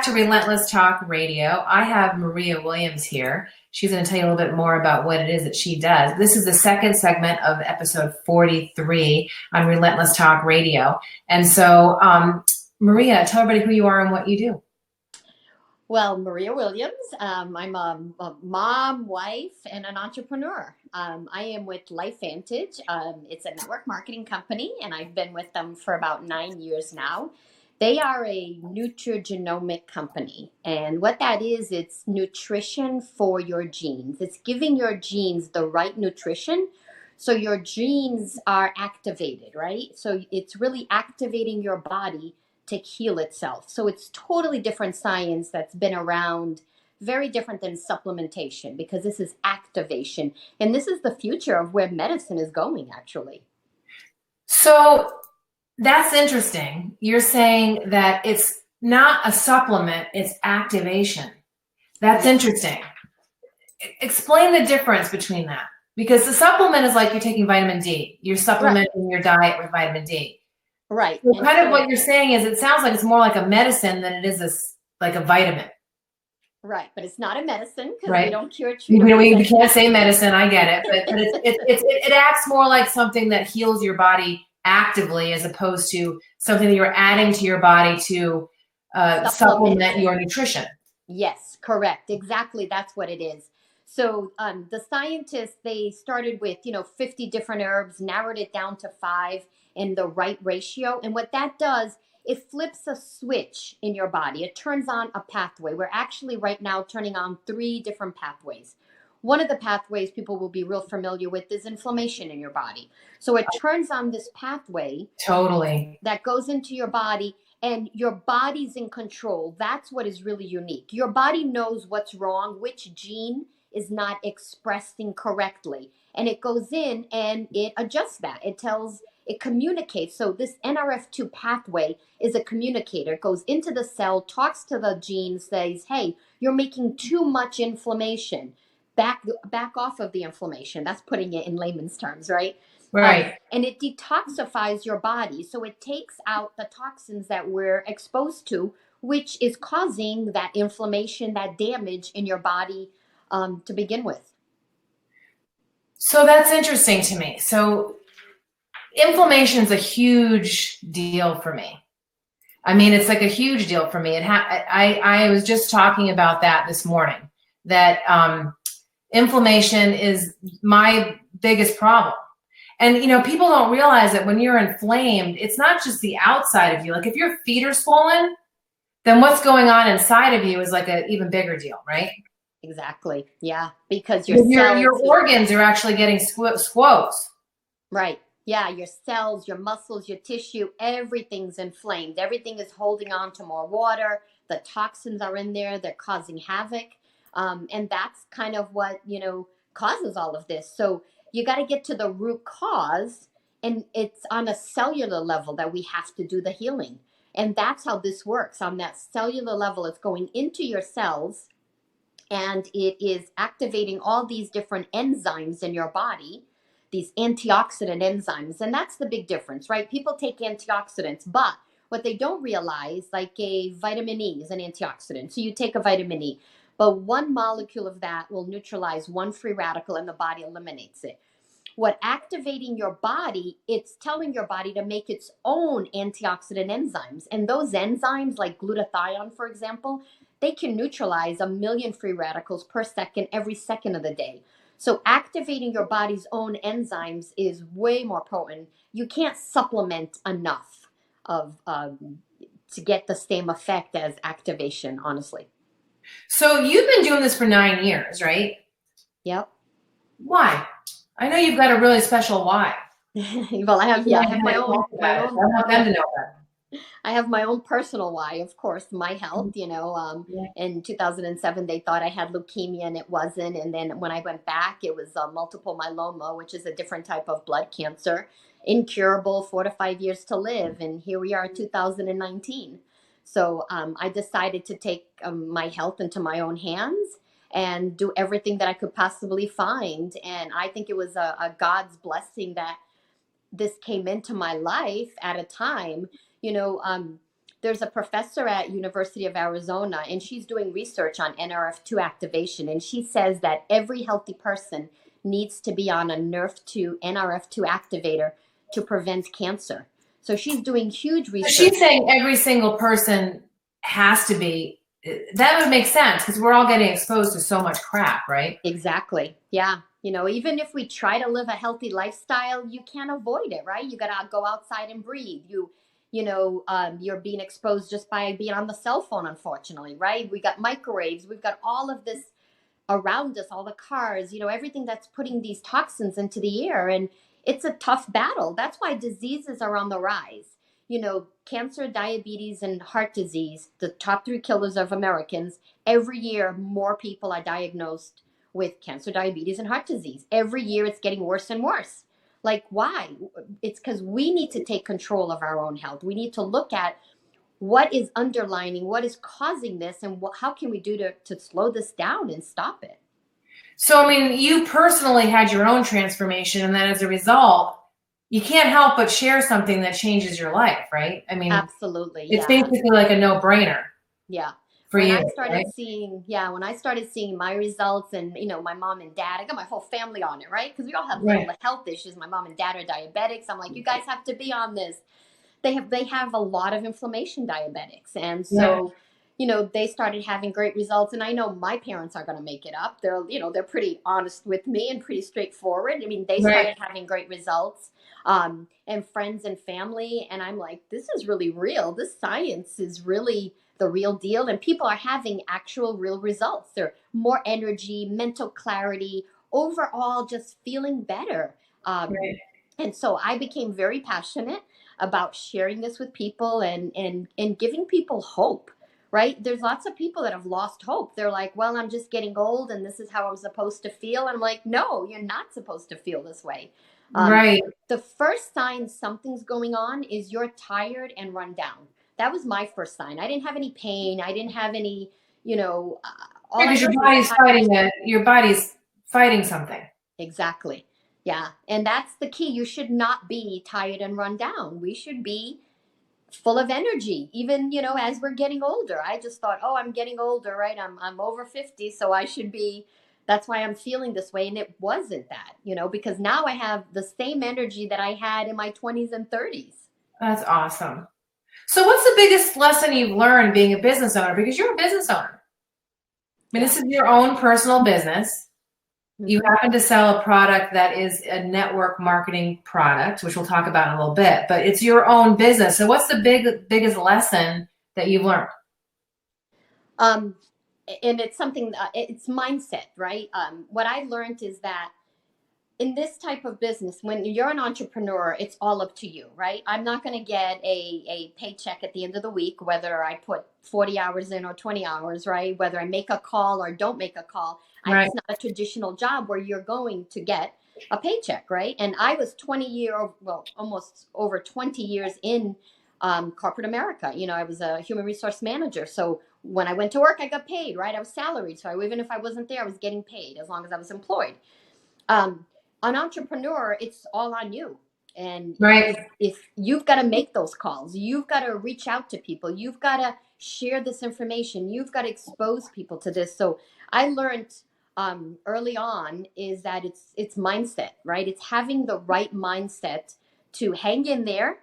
to Relentless Talk Radio. I have Maria Williams here. She's going to tell you a little bit more about what it is that she does. This is the second segment of episode 43 on Relentless Talk Radio. And so, Maria, tell everybody who you are and what you do. Well, Maria Williams. I'm a mom, wife, and an entrepreneur. I am with LifeVantage. It's a network marketing company, and I've been with them for about 9 years now. They are a nutrigenomic company. And what that is, it's nutrition for your genes. It's giving your genes the right nutrition so your genes are activated, right? So it's really activating your body to heal itself. So it's totally different science that's been around, very different than supplementation, because this is activation. And this is the future of where medicine is going, actually. So that's interesting. You're saying that it's not a supplement, it's activation. That's interesting. Explain the difference between that. Because the supplement is like you're taking vitamin D. You're supplementing your diet with vitamin D. Right. So kind of what you're saying is it sounds like it's more like a medicine than it is like a vitamin. Right. But it's not a medicine because right. we don't cure. We can't say medicine. I get it. But it acts more like something that heals your body actively as opposed to something that you're adding to your body to supplement your nutrition. Yes, correct. Exactly. That's what it is. So the scientists, they started with, 50 different herbs, narrowed it down to 5 in the right ratio. And what that does, it flips a switch in your body. It turns on a pathway. We're actually right now turning on 3 different pathways. One of the pathways people will be real familiar with is inflammation in your body. So it turns on this pathway. Totally. That goes into your body. And your body's in control. That's what is really unique. Your body knows what's wrong, which gene is not expressing correctly. And it goes in and it adjusts that. It communicates. So this NRF2 pathway is a communicator. It goes into the cell, talks to the gene, says, hey, you're making too much inflammation. Back off of the inflammation. That's putting it in layman's terms, right? Right. And it detoxifies your body. So it takes out the toxins that we're exposed to, which is causing that inflammation, that damage in your body to begin with. So that's interesting to me. So inflammation is a huge deal for me. I mean, it's like a huge deal for me. I was just talking about that this morning, that inflammation is my biggest problem. And, people don't realize that when you're inflamed, it's not just the outside of you. Like if your feet are swollen, then what's going on inside of you is like an even bigger deal, right? Exactly. Yeah. Because your organs are actually getting squoze. Right. Yeah. Your cells, your muscles, your tissue, everything's inflamed. Everything is holding on to more water. The toxins are in there. They're causing havoc. And that's kind of what, causes all of this. So you got to get to the root cause, and it's on a cellular level that we have to do the healing. And that's how this works. On that cellular level, it's going into your cells, and it is activating all these different enzymes in your body, these antioxidant enzymes. And that's the big difference, right? People take antioxidants, but what they don't realize, like a vitamin E is an antioxidant. So you take a vitamin E. But one molecule of that will neutralize one free radical and the body eliminates it. What activating your body, it's telling your body to make its own antioxidant enzymes. And those enzymes, like glutathione, for example, they can neutralize 1 million free radicals per second, every second of the day. So activating your body's own enzymes is way more potent. You can't supplement enough to get the same effect as activation, honestly. So you've been doing this for 9 years, right? Yep. Why? I know you've got a really special why. Well, I have my own. I want them to know that. I have my own personal why, of course, my health. In 2007, they thought I had leukemia and it wasn't. And then when I went back, it was multiple myeloma, which is a different type of blood cancer, incurable, 4 to 5 years to live. And here we are, 2019. So I decided to take my health into my own hands and do everything that I could possibly find. And I think it was a God's blessing that this came into my life at a time, There's a professor at University of Arizona, and she's doing research on NRF2 activation. And she says that every healthy person needs to be on a NRF2 activator to prevent cancer. So she's doing huge research. She's saying every single person has to be. That would make sense because we're all getting exposed to so much crap, right? Exactly. Yeah. You know, even if we try to live a healthy lifestyle, you can't avoid it, right? You got to go outside and breathe. You're being exposed just by being on the cell phone, unfortunately, right? We got microwaves. We've got all of this around us, all the cars, everything that's putting these toxins into the air. And it's a tough battle. That's why diseases are on the rise. Cancer, diabetes, and heart disease, the top 3 killers of Americans. Every year, more people are diagnosed with cancer, diabetes, and heart disease. Every year, it's getting worse and worse. Like, why? It's because we need to take control of our own health. We need to look at what is underlining, what is causing this, and how can we do to slow this down and stop it? So, I mean, you personally had your own transformation, and then as a result, you can't help but share something that changes your life, right? I mean, absolutely. It's basically like a no-brainer. Yeah. For when you, I started right? when I started seeing my results, and my mom and dad, I got my whole family on it, right? Because we all have little health issues. My mom and dad are diabetics. I'm like, you guys have to be on this. They have a lot of inflammation, diabetics, and so they started having great results. And I know my parents are going to make it up. They're pretty honest with me and pretty straightforward. I mean, they started having great results, and friends and family. And I'm like, this is really real. This science is really the real deal. And people are having actual real results. They're more energy, mental clarity, overall just feeling better. And so I became very passionate about sharing this with people and giving people hope, right? There's lots of people that have lost hope. They're like, well, I'm just getting old and this is how I'm supposed to feel. And I'm like, no, you're not supposed to feel this way. The first sign something's going on is you're tired and run down. That was my first sign. I didn't have any pain. I didn't have any, because your body's fighting something. Exactly. Yeah. And that's the key. You should not be tired and run down. We should be full of energy, even, as we're getting older. I just thought, oh, I'm getting older, right? I'm over 50, so I should be, that's why I'm feeling this way. And it wasn't that, because now I have the same energy that I had in my 20s and 30s. That's awesome. So what's the biggest lesson you've learned being a business owner? Because you're a business owner. I mean, this is your own personal business. You happen to sell a product that is a network marketing product, which we'll talk about in a little bit, but it's your own business. So what's the biggest lesson that you've learned? And it's something, it's mindset, right? What I learned is that in this type of business, when you're an entrepreneur, it's all up to you, right? I'm not going to get a paycheck at the end of the week, whether I put 40 hours in or 20 hours, right? Whether I make a call or don't make a call. It's not a traditional job where you're going to get a paycheck, right? And I was almost over 20 years in corporate America. I was a human resource manager. So when I went to work, I got paid, right? I was salaried. So even if I wasn't there, I was getting paid as long as I was employed. An entrepreneur, it's all on you. And if you've got to make those calls, you've got to reach out to people, you've got to share this information, you've got to expose people to this. So I learned early on is that it's mindset, right? It's having the right mindset to hang in there,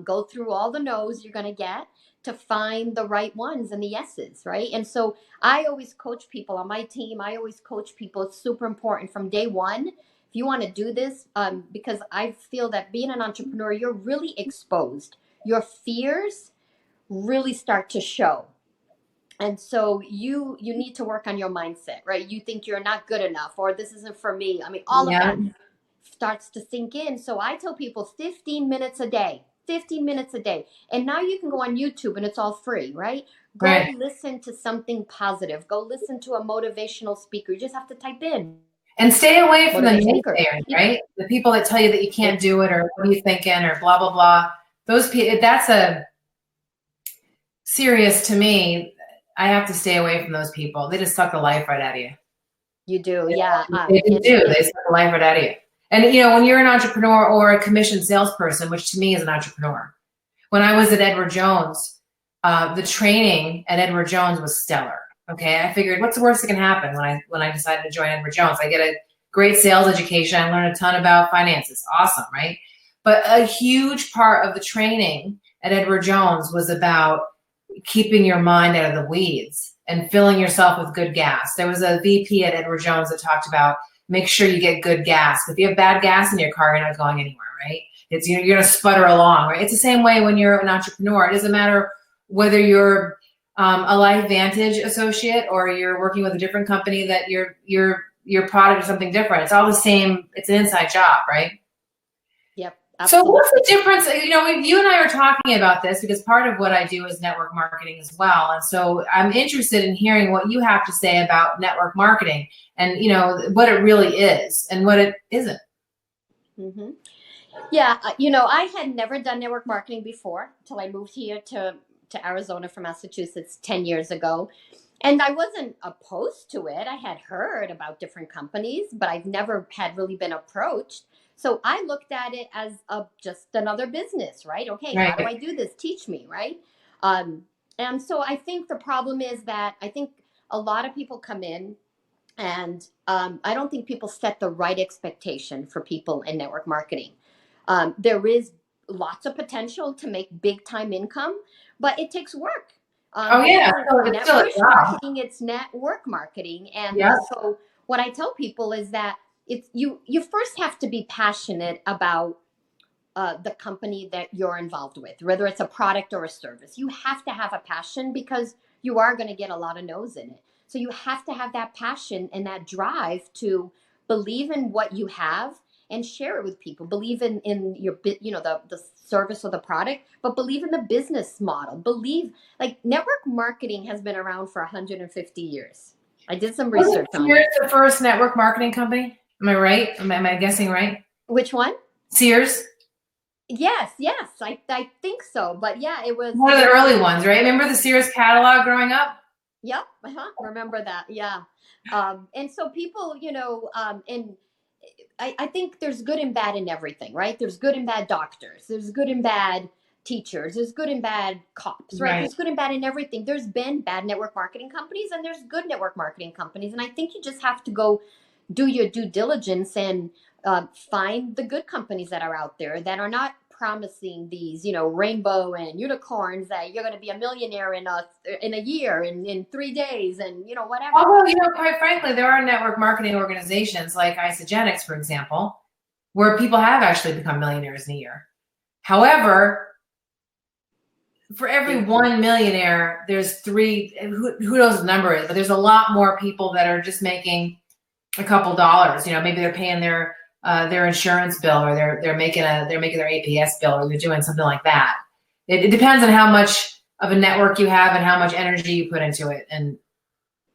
go through all the no's you're going to get to find the right ones and the yeses, right? And so I always coach people on my team. I always coach people. It's super important from day one. If you want to do this, because I feel that being an entrepreneur, you're really exposed. Your fears really start to show. And so you need to work on your mindset, right? You think you're not good enough, or this isn't for me. I mean, all of that starts to sink in. So I tell people 15 minutes a day. 15 minutes a day. And now you can go on YouTube and it's all free, right? Go listen to something positive. Go listen to a motivational speaker. You just have to type in. And stay away from the naysayers, right? The people that tell you that you can't do it, or what are you thinking, or blah, blah, blah. Those people, that's a serious to me. I have to stay away from those people. They just suck the life right out of you. You do, yeah. They do. They suck the life right out of you. And, when you're an entrepreneur or a commissioned salesperson, which to me is an entrepreneur, when I was at Edward Jones, the training at Edward Jones was stellar. Okay, I figured, what's the worst that can happen when I decided to join Edward Jones? I get a great sales education. I learned a ton about finances. Awesome, right? But a huge part of the training at Edward Jones was about keeping your mind out of the weeds and filling yourself with good gas. There was a VP at Edward Jones that talked about make sure you get good gas. If you have bad gas in your car, you're not going anywhere, right? It's, you're going to sputter along, right? It's the same way when you're an entrepreneur. It doesn't matter whether you're a LifeVantage associate or you're working with a different company that your product is something different. It's all the same. It's an inside job, right? Yep. So Absolutely. what's the difference? You know, you and I are talking about this because part of what I do is network marketing as well. And so I'm interested in hearing what you have to say about network marketing and, you know, what it really is and what it isn't. Mm-hmm. Yeah, you know, I had never done network marketing before until I moved here to Arizona from Massachusetts 10 years ago. And I wasn't opposed to it. I had heard about different companies, but I've never had really been approached. So I looked at it as just another business, right? Okay, Right. how do I do this? Teach me, right? And so I think the problem is that I think a lot of people come in and I don't think people set the right expectation for people in network marketing. There is lots of potential to make big time income, but it takes work. Oh yeah, It's not push marketing, it's network marketing. And yeah. so what I tell people is that it's you first have to be passionate about the company that you're involved with, whether it's a product or a service. You have to have a passion because you are going to get a lot of no's in it. So you have to have that passion and that drive to believe in what you have and share it with people. Believe in your, you know, the service or the product, but believe in the business model. Believe, like, network marketing has been around for 150 years. I did some research on it. Sears, the first network marketing company. Am I right? Am I guessing right? Which one? Sears. Yes, I think so. But yeah, it was One of the early ones, right? Remember the Sears catalog growing up? Yep, remember that. Yeah. And so people, you know, and I think there's good and bad in everything, right? There's good and bad doctors. There's good and bad teachers. There's good and bad cops, right? There's good and bad in everything. There's been bad network marketing companies and there's good network marketing companies. And I think you just have to go do your due diligence and find the good companies that are out there that are not promising these, you know, rainbow and unicorns that you're going to be a millionaire in a year, in 3 days, and, you know, whatever. Although, you know, quite frankly, there are network marketing organizations like Isogenics, for example, where people have actually become millionaires in a year. However, for every one millionaire, there's three, who knows the number is, but there's a lot more people that are just making a couple dollars. You know, maybe they're paying their insurance bill, or they're making their APS bill, or they're doing something like that. It depends on how much of a network you have and how much energy you put into it, and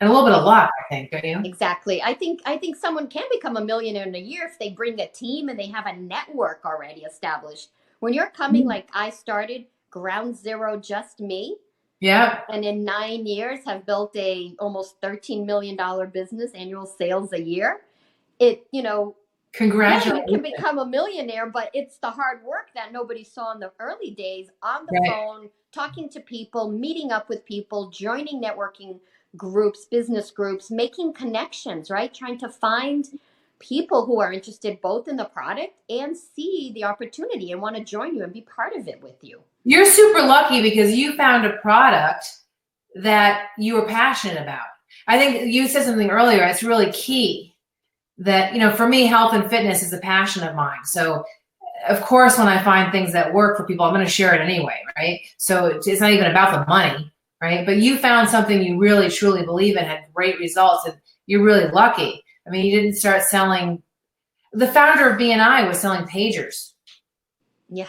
a little bit of luck, I think, don't you? Exactly. I think someone can become a millionaire in a year if they bring a team and they have a network already established. When you're coming, like I started ground zero, just me. Yeah. And in 9 years have built a almost $13 million business, annual sales a year. It, you know, congratulations. Yeah, you can become a millionaire, but it's the hard work that nobody saw in the early days, on the phone, talking to people, meeting up with people, joining networking groups, business groups, making connections, right? Trying to find people who are interested both in the product and see the opportunity and want to join you and be part of it with you. You're super lucky because you found a product that you were passionate about. I think you said something earlier, it's really key that, you know, for me, health and fitness is a passion of mine. So of course, when I find things that work for people, I'm going to share it anyway, right? So it's not even about the money, right? But you found something you really, truly believe in, had great results, and you're really lucky. I mean, you didn't start selling. The founder of BNI was selling pagers. Yeah.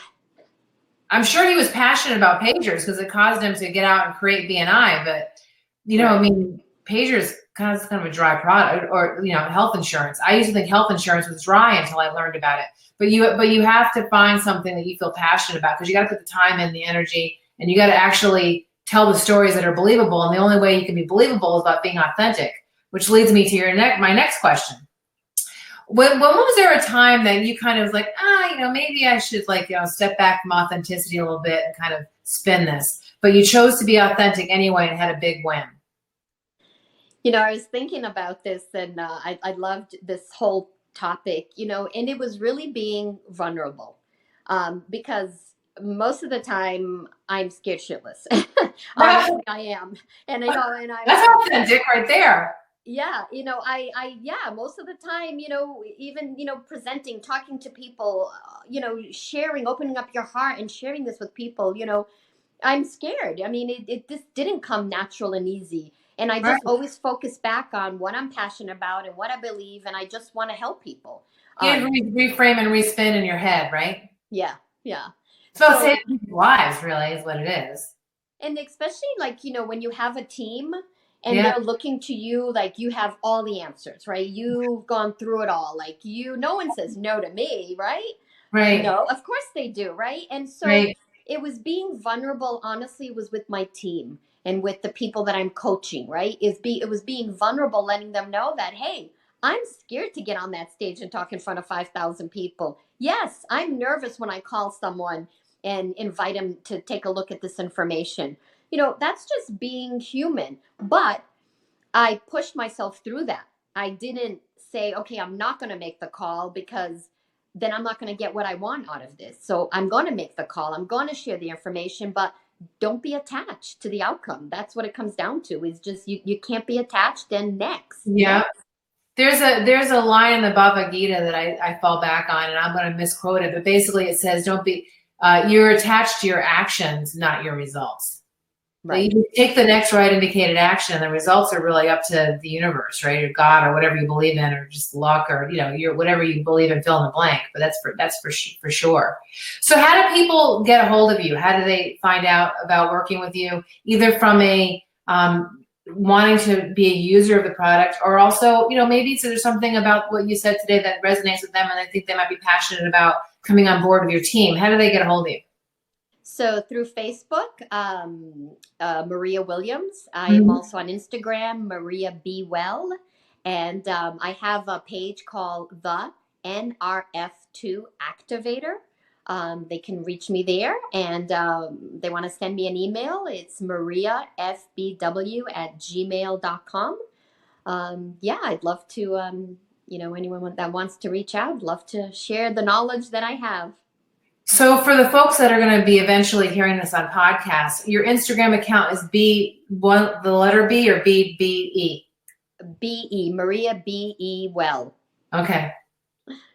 I'm sure he was passionate about pagers because it caused him to get out and create BNI. But, you know, I mean, pagers kind of a dry product, or, you know, health insurance. I used to think health insurance was dry until I learned about it. But you have to find something that you feel passionate about, because you got to put the time in, the energy, and you got to actually tell the stories that are believable. And the only way you can be believable is about being authentic, which leads me to my next question. When was there a time that you kind of like, maybe I should step back from authenticity a little bit and kind of spin this, but you chose to be authentic anyway and had a big win? I was thinking about this, and I loved this whole topic, and it was really being vulnerable, because most of the time I'm scared shitless. Honestly, I am. And, and That's authentic right there. yeah, yeah, most of the time, even, presenting, talking to people, sharing, opening up your heart and sharing this with people, I'm scared. I mean, it just didn't come natural and easy. And I just always focus back on what I'm passionate about and what I believe, and I just want to help people. You reframe and respin in your head, right? Yeah, yeah. So saving lives really is what it is. And especially when you have a team and they're looking to you, like you have all the answers, right? You've gone through it all. Like no one says no to me, right? Right. No, of course they do, right? And so it was being vulnerable, honestly, was with my team and with the people that I'm coaching, right? It was being vulnerable, letting them know that, hey, I'm scared to get on that stage and talk in front of 5,000 people. Yes, I'm nervous when I call someone and invite them to take a look at this information. That's just being human. But I pushed myself through that. I didn't say, okay, I'm not going to make the call because then I'm not going to get what I want out of this. So I'm going to make the call. I'm going to share the information, but don't be attached to the outcome. That's what it comes down to, is just you can't be attached. And next. Yeah. There's a line in the Bhagavad Gita that I fall back on, and I'm going to misquote it, but basically it says, don't be, you're attached to your actions, not your results. Right. You take the next right indicated action, and the results are really up to the universe, right? Or God, or whatever you believe in, or just luck, or your whatever you believe in, fill in the blank. But that's for sure. So, how do people get a hold of you? How do they find out about working with you? Either from a wanting to be a user of the product, or also, maybe there's something about what you said today that resonates with them, and I think they might be passionate about coming on board with your team. How do they get a hold of you? So through Facebook, Maria Williams. I am also on Instagram, Maria B. Well. And I have a page called the NRF2 Activator. They can reach me there, and they want to send me an email. It's mariafbw@gmail.com. Yeah, I'd love to, anyone that wants to reach out, I'd love to share the knowledge that I have. So for the folks that are going to be eventually hearing this on podcasts, your Instagram account is the letter B or BBE? BE, Maria B.E. Well. Okay.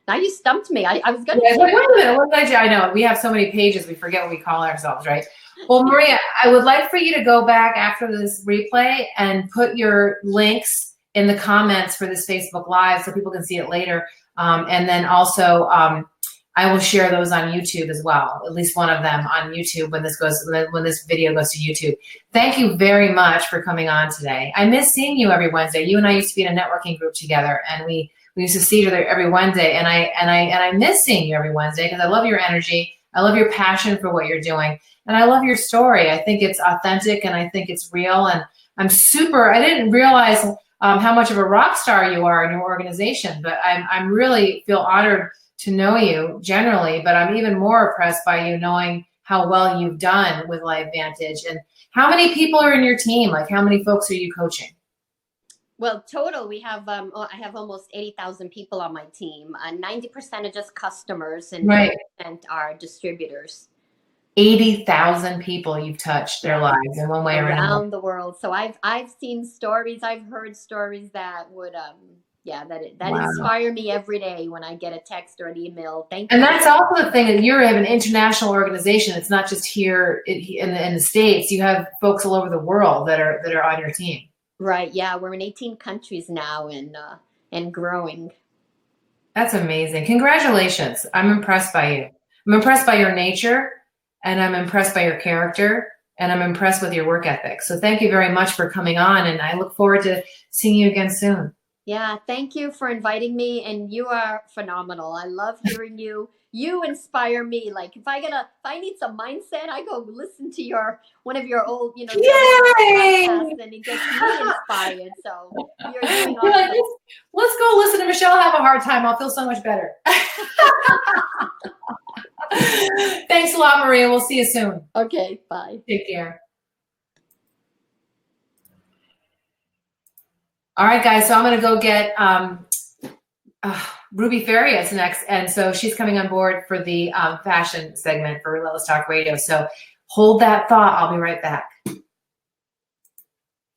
Now you stumped me. I was going to say. Wait a minute. What did I do? I know. We have so many pages, we forget what we call ourselves, right? Well, Maria, I would like for you to go back after this replay and put your links in the comments for this Facebook Live so people can see it later. And then also, I will share those on YouTube as well, at least one of them on YouTube when this video goes to YouTube. Thank you very much for coming on today. I miss seeing you every Wednesday. You and I used to be in a networking group together, and we used to see each other every Wednesday. And I miss seeing you every Wednesday because I love your energy. I love your passion for what you're doing, and I love your story. I think it's authentic, and I think it's real. And I didn't realize how much of a rock star you are in your organization, but I'm really feel honored to know you generally, but I'm even more impressed by you knowing how well you've done with LifeVantage. And how many people are in your team? Like, how many folks are you coaching? Well, total, we have, I have almost 80,000 people on my team. 90% are just customers, and 10% are distributors. 80,000 people you've touched their lives in one way or another. Around the world. So I've seen stories, I've heard stories that would, inspire me every day when I get a text or an email. Thank you. And that's also the thing, that you have an international organization. It's not just here in the States. You have folks all over the world that are on your team. Right. Yeah, we're in 18 countries now and growing. That's amazing. Congratulations. I'm impressed by you. I'm impressed by your nature, and I'm impressed by your character, and I'm impressed with your work ethic. So thank you very much for coming on, and I look forward to seeing you again soon. Yeah, thank you for inviting me, and you are phenomenal. I love hearing you. You inspire me. Like if I need some mindset, I go listen to one of your old, podcasts, and it gets me inspired. So you're doing awesome. Let's go listen to Michelle have a hard time. I'll feel so much better. Thanks a lot, Maria. We'll see you soon. Okay, bye. Take care. All right, guys. So I'm going to go get Ruby Farias next. And so she's coming on board for the fashion segment for Relentless Talk Radio. So hold that thought. I'll be right back.